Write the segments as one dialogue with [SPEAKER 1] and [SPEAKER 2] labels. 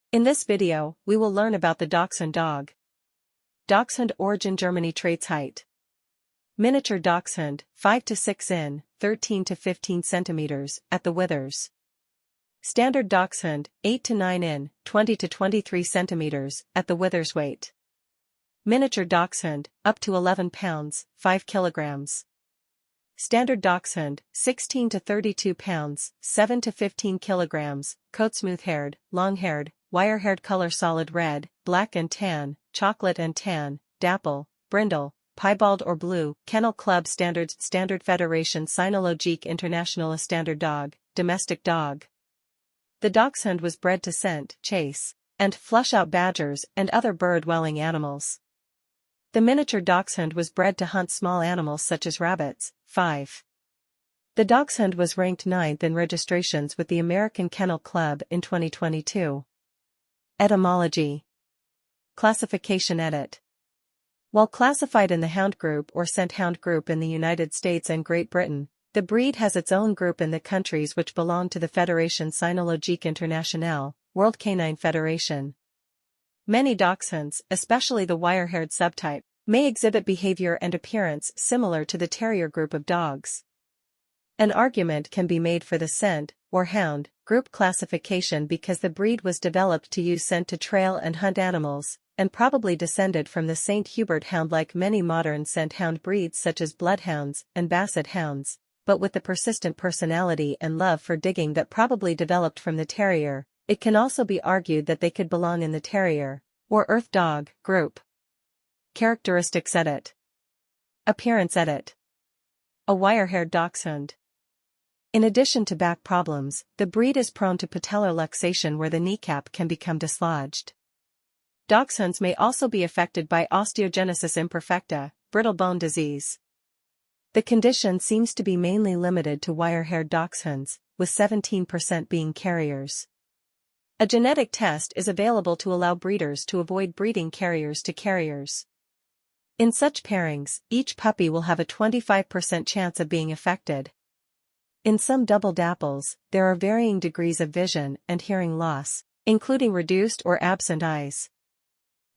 [SPEAKER 1] In this video, we will learn about the Dachshund dog. Dachshund origin Germany traits height. Miniature Dachshund, 5 to 6 in, 13 to 15 centimeters, at the withers. Standard Dachshund, 8 to 9 in, 20 to 23 centimeters, at the withers weight. Miniature Dachshund, up to 11 pounds, 5 kilograms. Standard Dachshund, 16 to 32 pounds, 7 to 15 kilograms, coat smooth-haired, long-haired, wire-haired, color solid red, black and tan, chocolate and tan, dapple, brindle, piebald or blue. Kennel Club Standards. Standard Federation Cynologique Internationale. Standard dog, domestic dog. The Dachshund was bred to scent, chase, and flush out badgers and other bird-dwelling animals. The miniature Dachshund was bred to hunt small animals such as rabbits. 5. The Dachshund was ranked 9th in registrations with the American Kennel Club in 2022. Etymology. Classification. Edit. While classified in the Hound group or Scent Hound group in the United States and Great Britain, the breed has its own group in the countries which belong to the Fédération Cynologique Internationale, World Canine Federation. Many Dachshunds, especially the wire-haired subtype, may exhibit behavior and appearance similar to the Terrier group of dogs. An argument can be made for the Scent, or Hound, group classification because the breed was developed to use scent to trail and hunt animals, and probably descended from the St. Hubert Hound like many modern Scent Hound breeds such as Bloodhounds and Basset Hounds, but with the persistent personality and love for digging that probably developed from the Terrier. It can also be argued that they could belong in the Terrier, or Earth Dog, group. Characteristics. Edit. Appearance. Edit. A wire-haired Dachshund. In addition to back problems, the breed is prone to patellar luxation where the kneecap can become dislodged. Dachshunds may also be affected by osteogenesis imperfecta, brittle bone disease. The condition seems to be mainly limited to wire-haired Dachshunds, with 17% being carriers. A genetic test is available to allow breeders to avoid breeding carriers to carriers. In such pairings, each puppy will have a 25% chance of being affected. In some double dapples, there are varying degrees of vision and hearing loss, including reduced or absent eyes.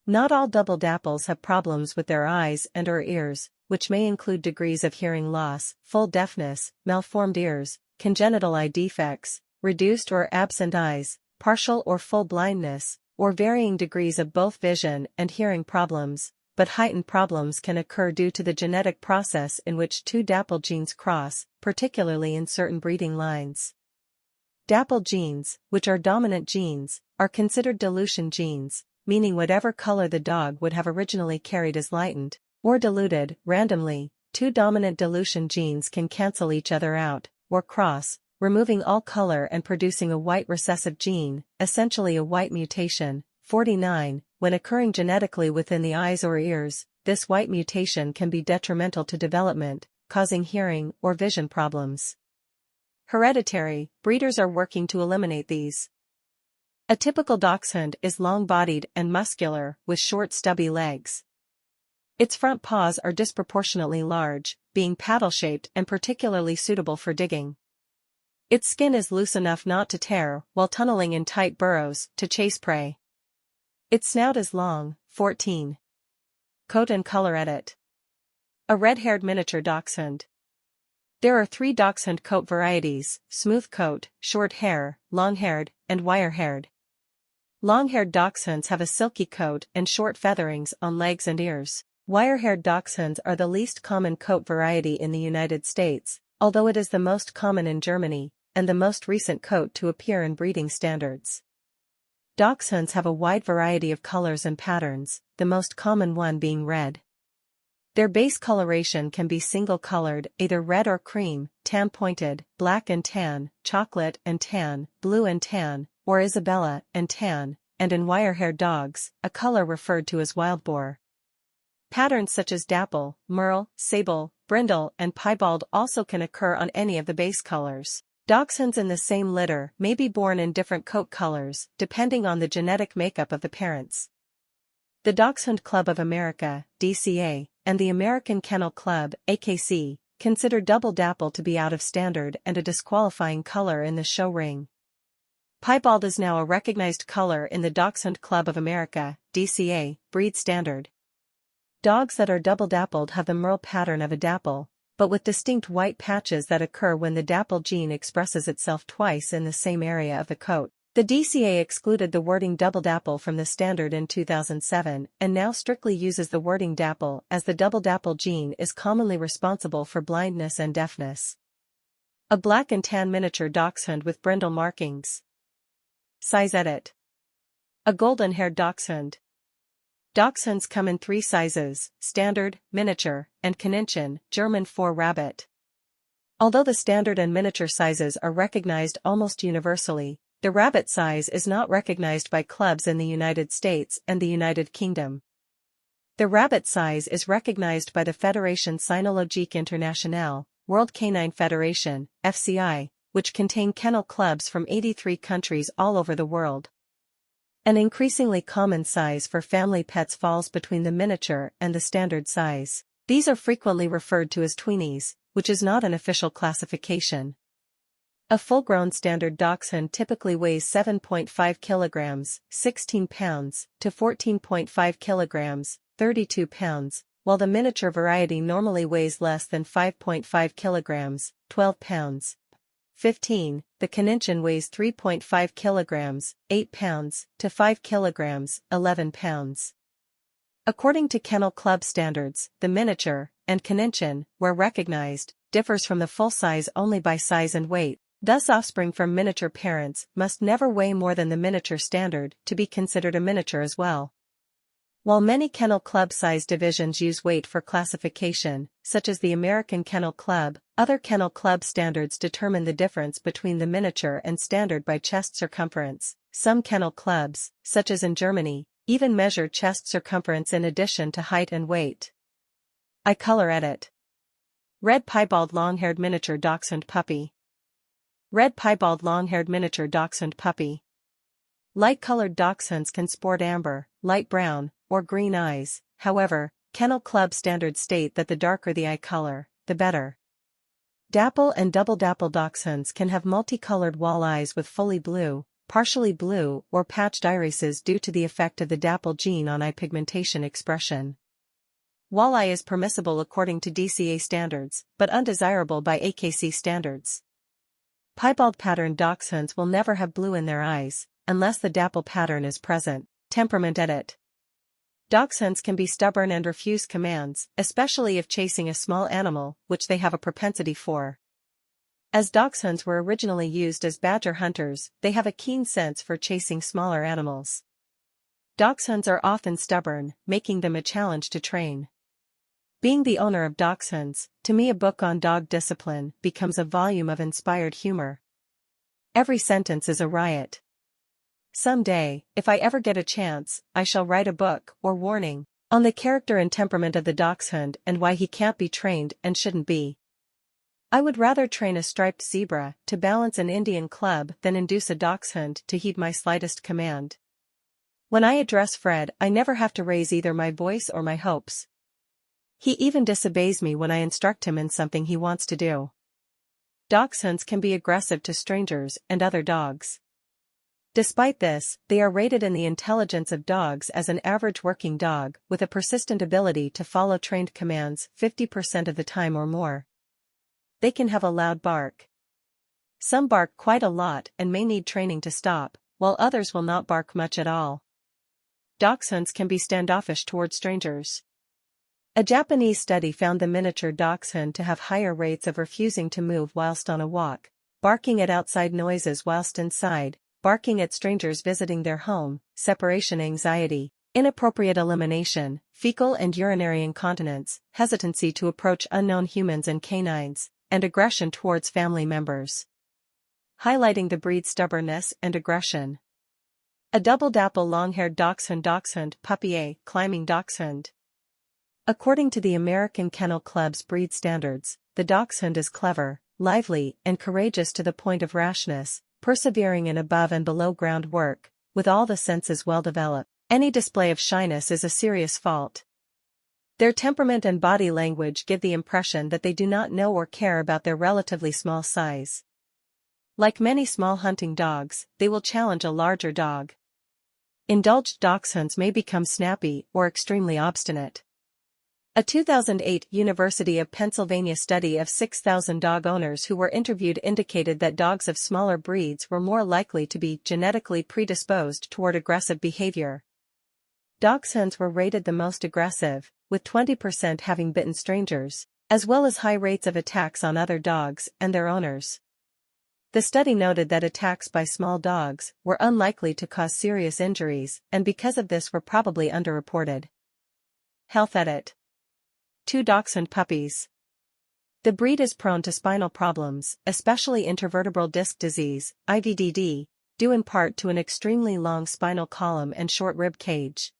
[SPEAKER 1] Not all double dapples have problems with their eyes and/or ears, which may include degrees of hearing loss, full deafness, malformed ears, congenital eye defects, reduced or absent eyes, partial or full blindness, or varying degrees of both vision and hearing problems, but heightened problems can occur due to the genetic process in which two dapple genes cross, particularly in certain breeding lines. Dapple genes, which are dominant genes, are considered dilution genes, meaning whatever color the dog would have originally carried is lightened, or diluted, randomly. Two dominant dilution genes can cancel each other out, or cross, removing all color and producing a white recessive gene, essentially a white mutation. 49. When occurring genetically within the eyes or ears, this white mutation can be detrimental to development, causing hearing or vision problems. Hereditary, breeders are working to eliminate these. A typical Dachshund is long-bodied and muscular, with short stubby legs. Its front paws are disproportionately large, being paddle-shaped and particularly suitable for digging. Its skin is loose enough not to tear while tunneling in tight burrows to chase prey. Its snout is long. 14. Coat and color. Edit. A red-haired miniature Dachshund. There are 3 Dachshund coat varieties: smooth coat, short hair, long-haired, and wire-haired. Long-haired Dachshunds have a silky coat and short featherings on legs and ears. Wire-haired Dachshunds are the least common coat variety in the United States, although it is the most common in Germany, and the most recent coat to appear in breeding standards. Dachshunds have a wide variety of colors and patterns, the most common one being red. Their base coloration can be single-colored, either red or cream, tan-pointed, black and tan, chocolate and tan, blue and tan, or Isabella and tan, and in wire-haired dogs, a color referred to as wild boar. Patterns such as dapple, merle, sable, brindle, and piebald also can occur on any of the base colors. Dachshunds in the same litter may be born in different coat colors, depending on the genetic makeup of the parents. The Dachshund Club of America, DCA, and the American Kennel Club, AKC, consider double dapple to be out of standard and a disqualifying color in the show ring. Piebald is now a recognized color in the Dachshund Club of America, DCA, breed standard. Dogs that are double-dappled have the merle pattern of a dapple, but with distinct white patches that occur when the dapple gene expresses itself twice in the same area of the coat. The DCA excluded the wording double dapple from the standard in 2007 and now strictly uses the wording dapple, as the double dapple gene is commonly responsible for blindness and deafness. A black and tan miniature dachshund with brindle markings. Size edit. A golden-haired dachshund. Dachshunds come in 3 sizes: standard, miniature, and Kaninchen, German for rabbit. Although the standard and miniature sizes are recognized almost universally, the rabbit size is not recognized by clubs in the United States and the United Kingdom. The rabbit size is recognized by the Fédération Cynologique Internationale, World Canine Federation, FCI, which contain kennel clubs from 83 countries all over the world. An increasingly common size for family pets falls between the miniature and the standard size. These are frequently referred to as tweenies, which is not an official classification. A full-grown standard dachshund typically weighs 7.5 kilograms, 16 pounds, to 14.5 kilograms, 32 pounds, while the miniature variety normally weighs less than 5.5 kilograms, 12 pounds. 15. The Kaninchen weighs 3.5 kilograms, 8 pounds, to 5 kilograms, 11 pounds. According to Kennel Club standards, the miniature, and Kaninchen, where recognized, differs from the full size only by size and weight. Thus offspring from miniature parents must never weigh more than the miniature standard to be considered a miniature as well. While many Kennel Club size divisions use weight for classification, such as the American Kennel Club, other Kennel Club standards determine the difference between the miniature and standard by chest circumference. Some Kennel Clubs, such as in Germany, even measure chest circumference in addition to height and weight. Eye color edit. Red piebald long-haired miniature dachshund puppy. Red piebald long-haired miniature dachshund puppy. Light-colored dachshunds can sport amber, light brown, or green eyes. However, Kennel Club standards state that the darker the eye color, the better. Dapple and double dapple dachshunds can have multicolored wall eyes with fully blue, partially blue, or patched irises due to the effect of the dapple gene on eye pigmentation expression. Walleye is permissible according to DCA standards, but undesirable by AKC standards. Piebald pattern dachshunds will never have blue in their eyes, unless the dapple pattern is present. Temperament edit. Dachshunds can be stubborn and refuse commands, especially if chasing a small animal, which they have a propensity for. As dachshunds were originally used as badger hunters, they have a keen sense for chasing smaller animals. Dachshunds are often stubborn, making them a challenge to train. Being the owner of dachshunds, to me a book on dog discipline becomes a volume of inspired humor. Every sentence is a riot. Someday, if I ever get a chance, I shall write a book, or warning, on the character and temperament of the dachshund and why he can't be trained and shouldn't be. I would rather train a striped zebra to balance an Indian club than induce a dachshund to heed my slightest command. When I address Fred, I never have to raise either my voice or my hopes. He even disobeys me when I instruct him in something he wants to do. Dachshunds can be aggressive to strangers and other dogs. Despite this, they are rated in the intelligence of dogs as an average working dog with a persistent ability to follow trained commands 50% of the time or more. They can have a loud bark. Some bark quite a lot and may need training to stop, while others will not bark much at all. Dachshunds can be standoffish toward strangers. A Japanese study found the miniature dachshund to have higher rates of refusing to move whilst on a walk, barking at outside noises whilst inside, barking at strangers visiting their home, separation anxiety, inappropriate elimination, fecal and urinary incontinence, hesitancy to approach unknown humans and canines, and aggression towards family members. Highlighting the breed's stubbornness and aggression. A double dapple long-haired dachshund puppy. A climbing dachshund. According to the American Kennel Club's breed standards, the dachshund is clever, lively, and courageous to the point of rashness, persevering in above and below ground work, with all the senses well developed. Any display of shyness is a serious fault. Their temperament and body language give the impression that they do not know or care about their relatively small size. Like many small hunting dogs, they will challenge a larger dog. Indulged dachshunds may become snappy or extremely obstinate. A 2008 University of Pennsylvania study of 6,000 dog owners who were interviewed indicated that dogs of smaller breeds were more likely to be genetically predisposed toward aggressive behavior. Dachshunds were rated the most aggressive, with 20% having bitten strangers, as well as high rates of attacks on other dogs and their owners. The study noted that attacks by small dogs were unlikely to cause serious injuries and because of this were probably underreported. Health Edit. 2 Dachshund puppies. The breed is prone to spinal problems, especially intervertebral disc disease, IVDD, due in part to an extremely long spinal column and short rib cage.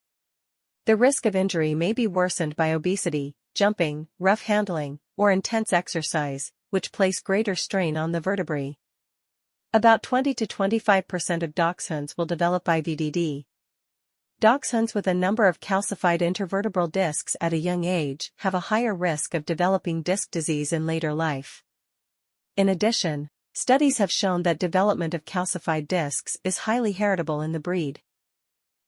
[SPEAKER 1] The risk of injury may be worsened by obesity, jumping, rough handling, or intense exercise, which place greater strain on the vertebrae. About 20 to 25% of dachshunds will develop IVDD. Dachshunds with a number of calcified intervertebral discs at a young age have a higher risk of developing disc disease in later life. In addition, studies have shown that development of calcified discs is highly heritable in the breed.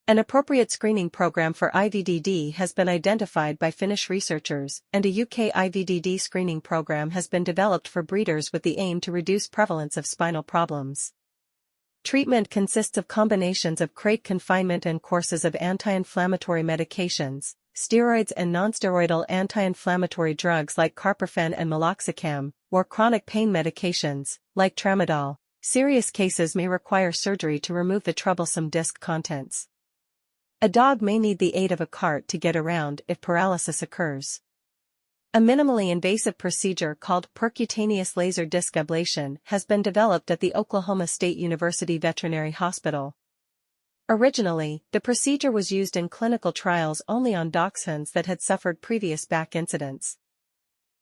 [SPEAKER 1] An appropriate screening program for IVDD has been identified by Finnish researchers, and a UK IVDD screening program has been developed for breeders with the aim to reduce prevalence of spinal problems. Treatment consists of combinations of crate confinement and courses of anti-inflammatory medications, steroids and nonsteroidal anti-inflammatory drugs like carprofen and meloxicam, or chronic pain medications, like tramadol. Serious cases may require surgery to remove the troublesome disc contents. A dog may need the aid of a cart to get around if paralysis occurs. A minimally invasive procedure called percutaneous laser disc ablation has been developed at the Oklahoma State University Veterinary Hospital. Originally, the procedure was used in clinical trials only on dachshunds that had suffered previous back incidents.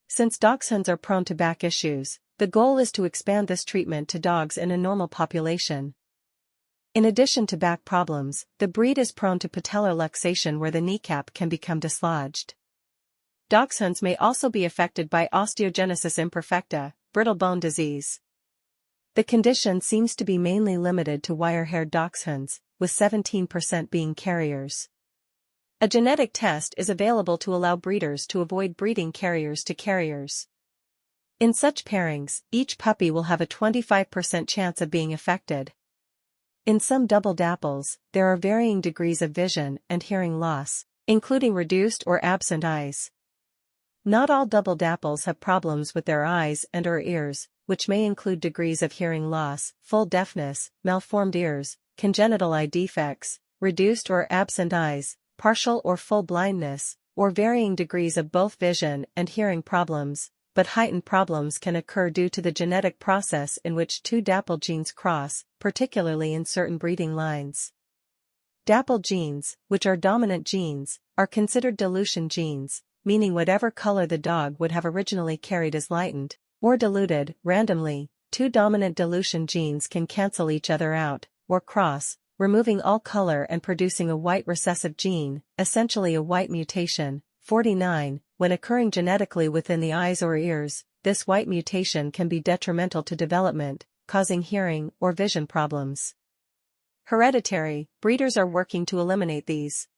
[SPEAKER 1] Since dachshunds are prone to back issues, the goal is to expand this treatment to dogs in a normal population. In addition to back problems, the breed is prone to patellar luxation where the kneecap can become dislodged. Dachshunds may also be affected by osteogenesis imperfecta, brittle bone disease. The condition seems to be mainly limited to wire-haired dachshunds, with 17% being carriers. A genetic test is available to allow breeders to avoid breeding carriers to carriers. In such pairings, each puppy will have a 25% chance of being affected. In some double dapples, there are varying degrees of vision and hearing loss, including reduced or absent eyes. Not all double dapples have problems with their eyes and/or ears, which may include degrees of hearing loss, full deafness, malformed ears, congenital eye defects, reduced or absent eyes, partial or full blindness, or varying degrees of both vision and hearing problems, but heightened problems can occur due to the genetic process in which 2 dapple genes cross, particularly in certain breeding lines. Dapple genes, which are dominant genes, are considered dilution genes, meaning whatever color the dog would have originally carried is lightened, or diluted, randomly. 2 dominant dilution genes can cancel each other out, or cross, removing all color and producing a white recessive gene, essentially a white mutation. 49, when occurring genetically within the eyes or ears, this white mutation can be detrimental to development, causing hearing or vision problems. Hereditary, breeders are working to eliminate these.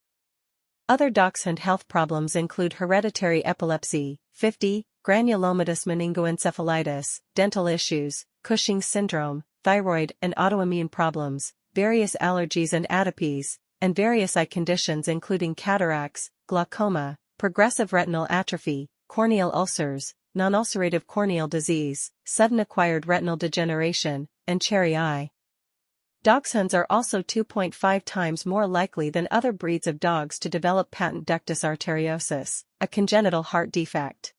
[SPEAKER 1] Other dachshund health problems include hereditary epilepsy, 50, granulomatous meningoencephalitis, dental issues, Cushing's syndrome, thyroid and autoimmune problems, various allergies and atopies, and various eye conditions including cataracts, glaucoma, progressive retinal atrophy, corneal ulcers, non-ulcerative corneal disease, sudden acquired retinal degeneration, and cherry eye. Dachshunds are also 2.5 times more likely than other breeds of dogs to develop patent ductus arteriosus, a congenital heart defect.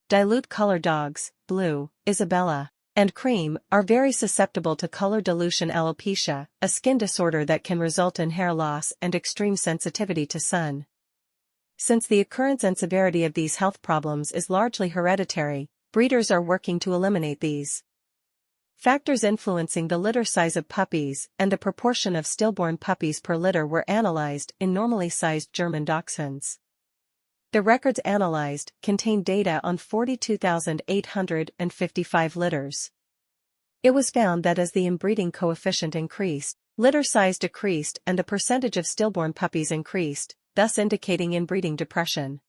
[SPEAKER 1] Dilute color dogs, blue, Isabella, and cream, are very susceptible to color dilution alopecia, a skin disorder that can result in hair loss and extreme sensitivity to sun. Since the occurrence and severity of these health problems is largely hereditary, breeders are working to eliminate these. Factors influencing the litter size of puppies and the proportion of stillborn puppies per litter were analyzed in normally sized German dachshunds. The records analyzed contain data on 42,855 litters. It was found that as the inbreeding coefficient increased, litter size decreased and the percentage of stillborn puppies increased, thus indicating inbreeding depression.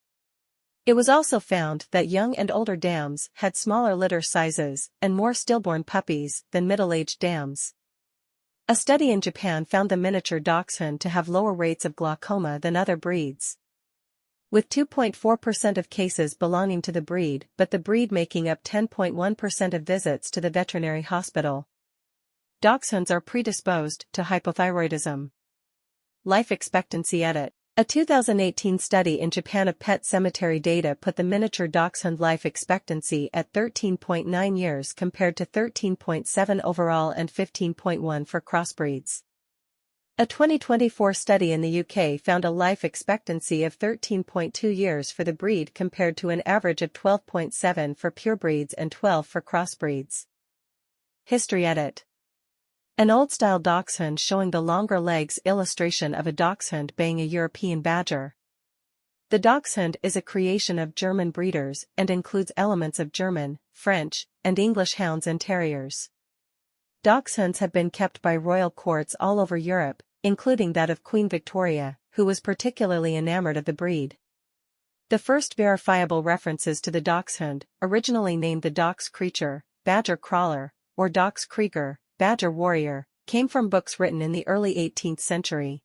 [SPEAKER 1] It was also found that young and older dams had smaller litter sizes and more stillborn puppies than middle-aged dams. A study in Japan found the miniature dachshund to have lower rates of glaucoma than other breeds, with 2.4% of cases belonging to the breed, but the breed making up 10.1% of visits to the veterinary hospital. Dachshunds are predisposed to hypothyroidism. Life expectancy edit. A 2018 study in Japan of pet cemetery data put the miniature dachshund life expectancy at 13.9 years compared to 13.7 overall and 15.1 for crossbreeds. A 2024 study in the UK found a life expectancy of 13.2 years for the breed compared to an average of 12.7 for purebreeds and 12 for crossbreeds. History edit. An old-style dachshund showing the longer legs illustration of a dachshund baying a European badger. The dachshund is a creation of German breeders and includes elements of German, French, and English hounds and terriers. Dachshunds have been kept by royal courts all over Europe, including that of Queen Victoria, who was particularly enamored of the breed. The first verifiable references to the dachshund, originally named the Dachs Creature, Badger Crawler, or Dachs Krieger, Badger Warrior, came from books written in the early 18th century.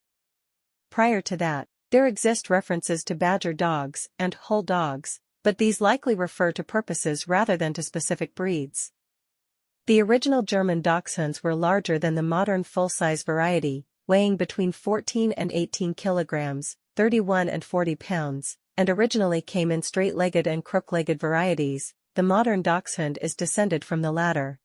[SPEAKER 1] Prior to that, there exist references to badger dogs and whole dogs, but these likely refer to purposes rather than to specific breeds. The original German dachshunds were larger than the modern full-size variety, weighing between 14 and 18 kilograms, 31 and 40 pounds, and originally came in straight-legged and crook-legged varieties. The modern dachshund is descended from the latter.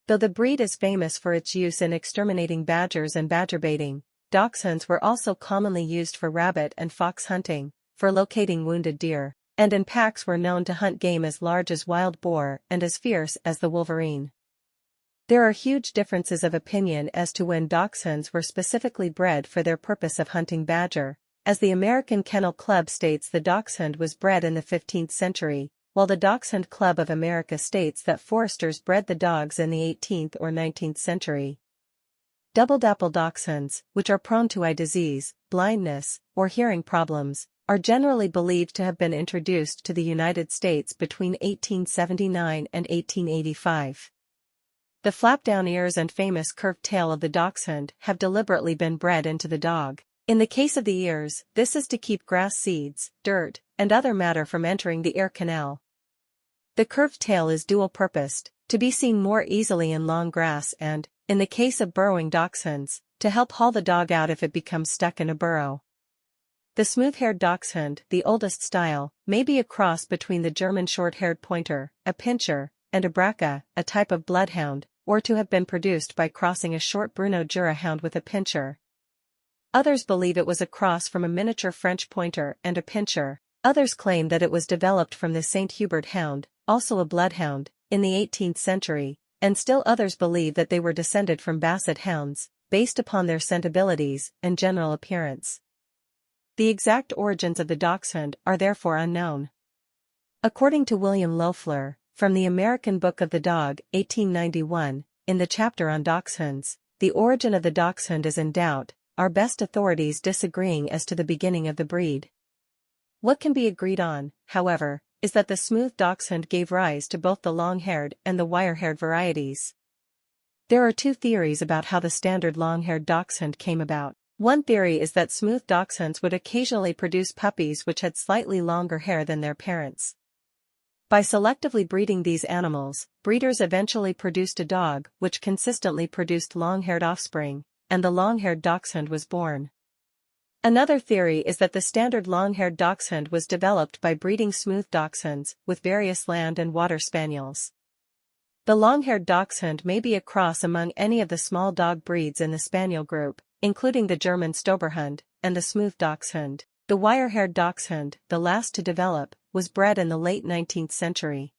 [SPEAKER 1] Though the breed is famous for its use in exterminating badgers and badger baiting, dachshunds were also commonly used for rabbit and fox hunting, for locating wounded deer, and in packs were known to hunt game as large as wild boar and as fierce as the wolverine. There are huge differences of opinion as to when dachshunds were specifically bred for their purpose of hunting badger, as the American Kennel Club states the dachshund was bred in the 15th century, while the Dachshund Club of America states that foresters bred the dogs in the 18th or 19th century. Double-dapple dachshunds, which are prone to eye disease, blindness, or hearing problems, are generally believed to have been introduced to the United States between 1879 and 1885. The flap-down ears and famous curved tail of the dachshund have deliberately been bred into the dog. In the case of the ears, this is to keep grass seeds, dirt, and other matter from entering the ear canal. The curved tail is dual-purposed, to be seen more easily in long grass and, in the case of burrowing dachshunds, to help haul the dog out if it becomes stuck in a burrow. The smooth-haired dachshund, the oldest style, may be a cross between the German short-haired pointer, a pinscher, and a braca, a type of bloodhound, or to have been produced by crossing a short Bruno Jura hound with a pinscher. Others believe it was a cross from a miniature French pointer and a pinscher. Others claim that it was developed from the St. Hubert hound, also a bloodhound, in the 18th century, and still others believe that they were descended from basset hounds, based upon their scent abilities and general appearance. The exact origins of the dachshund are therefore unknown. According to William Loeffler, from the American Book of the Dog, 1891, in the chapter on dachshunds, the origin of the dachshund is in doubt, our best authorities disagreeing as to the beginning of the breed. What can be agreed on, however, is that the smooth dachshund gave rise to both the long-haired and the wire-haired varieties. There are two theories about how the standard long-haired dachshund came about. One theory is that smooth dachshunds would occasionally produce puppies which had slightly longer hair than their parents. By selectively breeding these animals, breeders eventually produced a dog which consistently produced long-haired offspring, and the long-haired dachshund was born. Another theory is that the standard long-haired dachshund was developed by breeding smooth dachshunds with various land and water spaniels. The long-haired dachshund may be a cross among any of the small dog breeds in the spaniel group, including the German Stoberhund and the smooth dachshund. The wire-haired dachshund, the last to develop, was bred in the late 19th century.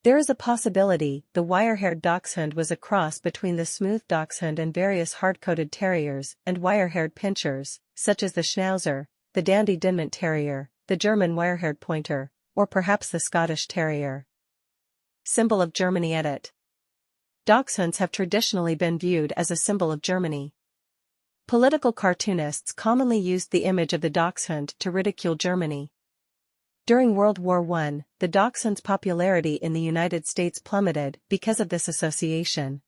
[SPEAKER 1] There is a possibility the wire-haired dachshund was a cross between the smooth dachshund and various hard-coated terriers and wire-haired pinschers, such as the Schnauzer, the Dandy Dinmont Terrier, the German wire-haired pointer, or perhaps the Scottish Terrier. Symbol of Germany edit. Dachshunds have traditionally been viewed as a symbol of Germany. Political cartoonists commonly used the image of the dachshund to ridicule Germany. During World War I, the dachshund's popularity in the United States plummeted because of this association.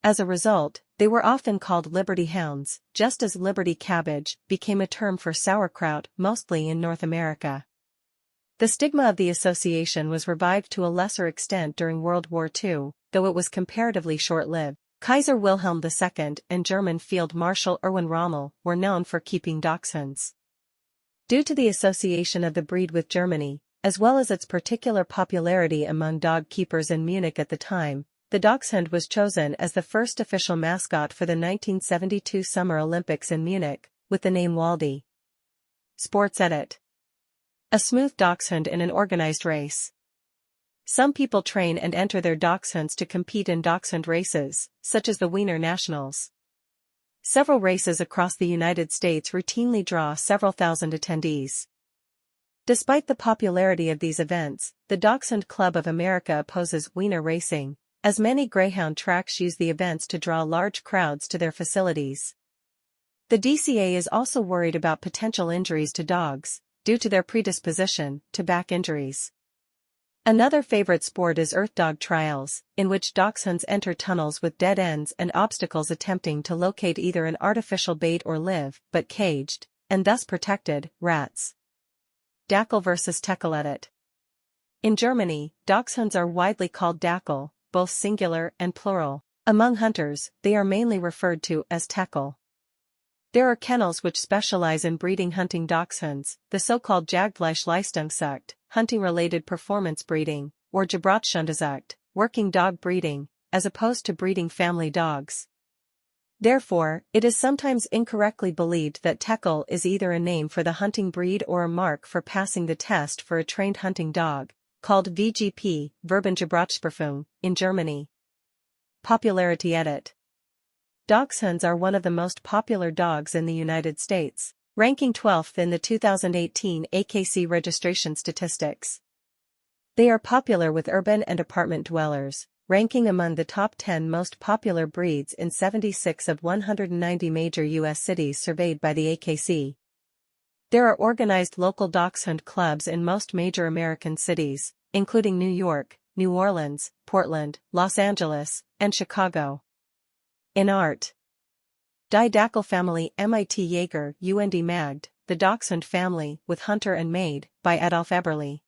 [SPEAKER 1] As a result, they were often called Liberty Hounds, just as Liberty Cabbage became a term for sauerkraut mostly in North America. The stigma of the association was revived to a lesser extent during World War II, though it was comparatively short-lived. Kaiser Wilhelm II and German Field Marshal Erwin Rommel were known for keeping dachshunds. Due to the association of the breed with Germany, as well as its particular popularity among dog keepers in Munich at the time, the dachshund was chosen as the first official mascot for the 1972 Summer Olympics in Munich, with the name Waldy. Sports Edit. A smooth dachshund in an organized race. Some people train and enter their dachshunds to compete in dachshund races, such as the Wiener Nationals. Several races across the United States routinely draw several thousand attendees. Despite the popularity of these events, the Dachshund Club of America opposes Wiener racing, as many greyhound tracks use the events to draw large crowds to their facilities. The DCA is also worried about potential injuries to dogs, due to their predisposition to back injuries. Another favorite sport is earth dog trials, in which dachshunds enter tunnels with dead ends and obstacles attempting to locate either an artificial bait or live, but caged, and thus protected, rats. Dackel vs. Teckel Edit. In Germany, dachshunds are widely called Dackel, both singular and plural. Among hunters, they are mainly referred to as Teckel. There are kennels which specialize in breeding hunting dachshunds, the so-called Jagdfleischleistungszucht, hunting-related performance breeding, or Gebrauchshundezucht, working dog breeding, as opposed to breeding family dogs. Therefore, it is sometimes incorrectly believed that Teckel is either a name for the hunting breed or a mark for passing the test for a trained hunting dog, called VGP, Verbandsgebrauchsprüfung, in Germany. Popularity Edit. Dachshunds are one of the most popular dogs in the United States, ranking 12th in the 2018 AKC registration statistics. They are popular with urban and apartment dwellers, ranking among the top 10 most popular breeds in 76 of 190 major U.S. cities surveyed by the AKC. There are organized local dachshund clubs in most major American cities, including New York, New Orleans, Portland, Los Angeles, and Chicago. In art. Die Dackel Family MIT Jaeger UND Magd, The Dachshund Family with Hunter and Maid, by Adolphe Eberly.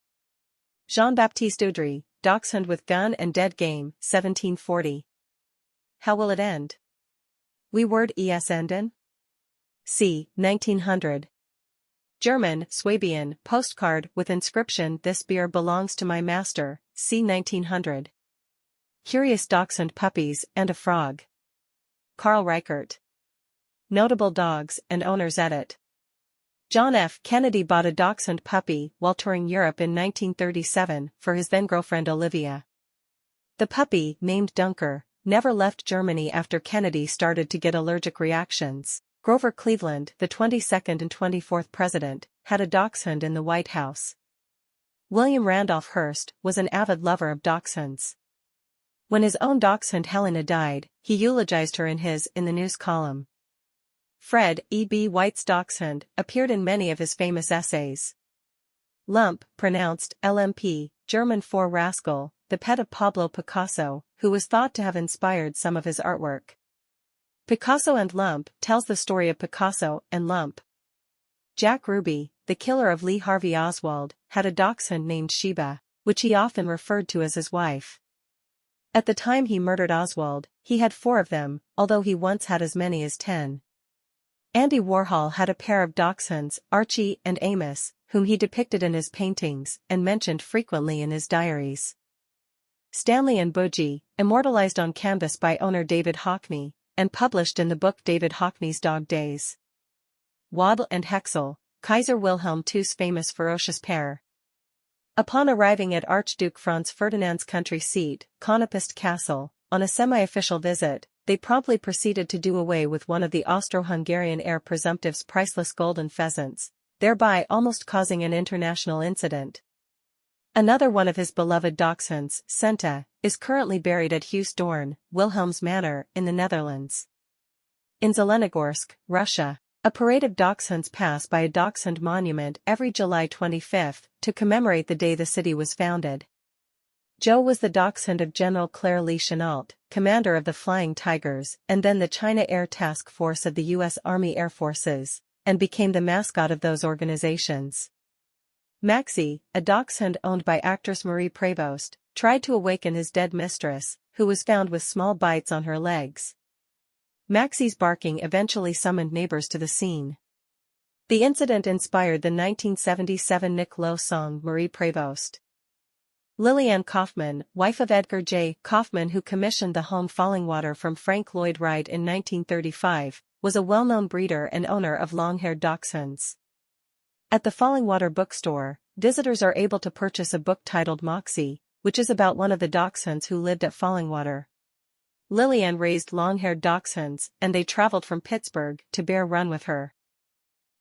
[SPEAKER 1] Jean-Baptiste Audry, Dachshund with Gun and Dead Game, 1740. How will it end? Wie wird es enden? c. 1900. German, Swabian, postcard with inscription This beer belongs to my master, c. 1900. Curious Dachshund Puppies and a Frog. Carl Reichert. Notable Dogs and Owners Edit. John F. Kennedy bought a dachshund puppy while touring Europe in 1937 for his then-girlfriend Olivia. The puppy, named Dunker, never left Germany after Kennedy started to get allergic reactions. Grover Cleveland, the 22nd and 24th president, had a dachshund in the White House. William Randolph Hearst was an avid lover of dachshunds. When his own dachshund Helena died, he eulogized her in the news column. Fred E. B. White's dachshund appeared in many of his famous essays. Lump, pronounced LMP, German for rascal, the pet of Pablo Picasso, who was thought to have inspired some of his artwork. Picasso and Lump tells the story of Picasso and Lump. Jack Ruby, the killer of Lee Harvey Oswald, had a dachshund named Sheba, which he often referred to as his wife. At the time he murdered Oswald, he had 4 of them, although he once had as many as 10. Andy Warhol had a pair of dachshunds, Archie and Amos, whom he depicted in his paintings and mentioned frequently in his diaries. Stanley and Boogie, immortalized on canvas by owner David Hockney, and published in the book David Hockney's Dog Days. Waddle and Hexel, Kaiser Wilhelm II's famous ferocious pair. Upon arriving at Archduke Franz Ferdinand's country seat, Konopist Castle, on a semi-official visit, they promptly proceeded to do away with one of the Austro-Hungarian heir presumptive's priceless golden pheasants, thereby almost causing an international incident. Another one of his beloved dachshunds, Senta, is currently buried at Heusdoorn, Wilhelms Manor, in the Netherlands. In Zelenogorsk, Russia, a parade of dachshunds pass by a dachshund monument every July 25 to commemorate the day the city was founded. Joe was the dachshund of General Claire Lee Chennault, commander of the Flying Tigers and then the China Air Task Force of the U.S. Army Air Forces, and became the mascot of those organizations. Maxie, a dachshund owned by actress Marie Prévost, tried to awaken his dead mistress, who was found with small bites on her legs. Maxie's barking eventually summoned neighbors to the scene. The incident inspired the 1977 Nick Lowe song Marie Prévost. Lillian Kaufman, wife of Edgar J. Kaufman who commissioned the home Fallingwater from Frank Lloyd Wright in 1935, was a well-known breeder and owner of long-haired dachshunds. At the Fallingwater bookstore, visitors are able to purchase a book titled Moxie, which is about one of the dachshunds who lived at Fallingwater. Lillian raised long-haired dachshunds, and they traveled from Pittsburgh to Bear Run with her.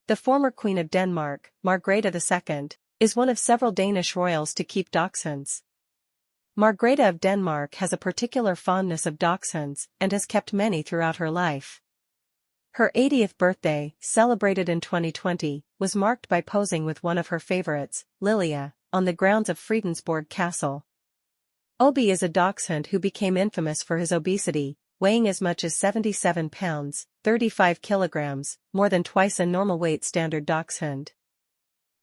[SPEAKER 1] The former Queen of Denmark, Margrethe II, is one of several Danish royals to keep dachshunds. Margrethe of Denmark has a particular fondness of dachshunds and has kept many throughout her life. Her 80th birthday, celebrated in 2020, was marked by posing with one of her favorites, Lilia, on the grounds of Fredensborg Castle. Obi is a dachshund who became infamous for his obesity, weighing as much as 77 pounds, 35 kilograms, more than twice a normal weight standard dachshund.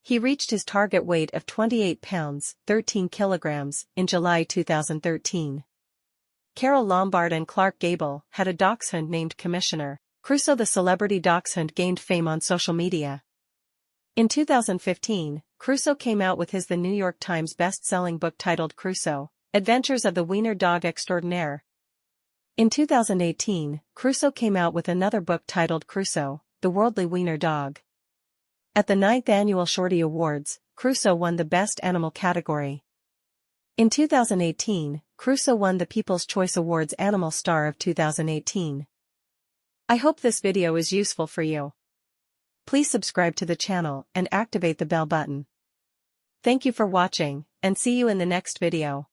[SPEAKER 1] He reached his target weight of 28 pounds, 13 kilograms, in July 2013. Carol Lombard and Clark Gable had a dachshund named Commissioner. Crusoe. The celebrity dachshund gained fame on social media. In 2015, Crusoe came out with the New York Times best-selling book titled Crusoe, Adventures of the Wiener Dog Extraordinaire. In 2018, Crusoe came out with another book titled Crusoe, The Worldly Wiener Dog. At the 9th Annual Shorty Awards, Crusoe won the Best Animal category. In 2018, Crusoe won the People's Choice Awards Animal Star of 2018. I hope this video is useful for you. Please subscribe to the channel and activate the bell button. Thank you for watching, and see you in the next video.